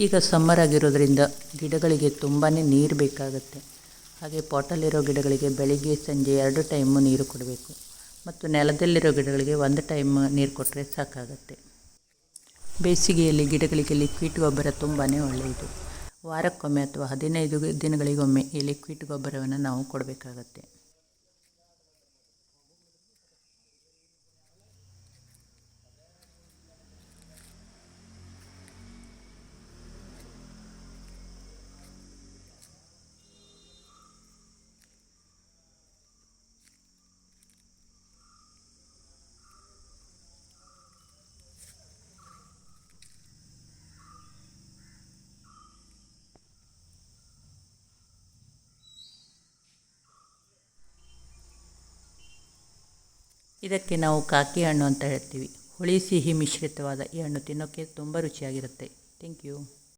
ಈಗ ಸಮ್ಮರ್ ಆಗಿರೋದ್ರಿಂದ ಗಿಡಗಳಿಗೆ ತುಂಬಾ ನೀರು ಬೇಕಾಗುತ್ತೆ. ಹಾಗೆ ಪಾಟಲ್ಲಿರೋ ಗಿಡಗಳಿಗೆ ಬೆಳಿಗ್ಗೆ ಸಂಜೆ 2 ಟೈಮು ನೀರು ಕೊಡಬೇಕು ಮತ್ತು ನೆಲದಲ್ಲಿರೋ ಗಿಡಗಳಿಗೆ 1 ಟೈಮ್ ನೀರು ಕೊಟ್ಟರೆ ಸಾಕಾಗುತ್ತೆ. ಬೇಸಿಗೆಯಲ್ಲಿ ಗಿಡಗಳಿಗೆ ಲಿಕ್ವಿಡ್ ಗೊಬ್ಬರ ತುಂಬಾ ಒಳ್ಳೆಯದು. ವಾರಕ್ಕೊಮ್ಮೆ ಅಥವಾ 15 ದಿನಗಳಿಗೊಮ್ಮೆ ಈ ಲಿಕ್ವಿಡ್ ಗೊಬ್ಬರವನ್ನು ನಾವು ಕೊಡಬೇಕಾಗತ್ತೆ. ಇದಕ್ಕೆ ನಾವು ಕಾಕಿ ಹಣ್ಣು ಅಂತ ಹೇಳ್ತೀವಿ. ಹುಳಿ ಸಿಹಿ ಮಿಶ್ರಿತವಾದ ಈ ಹಣ್ಣು ತಿನ್ನೋಕ್ಕೆ ತುಂಬ ರುಚಿಯಾಗಿರುತ್ತೆ. Thank you.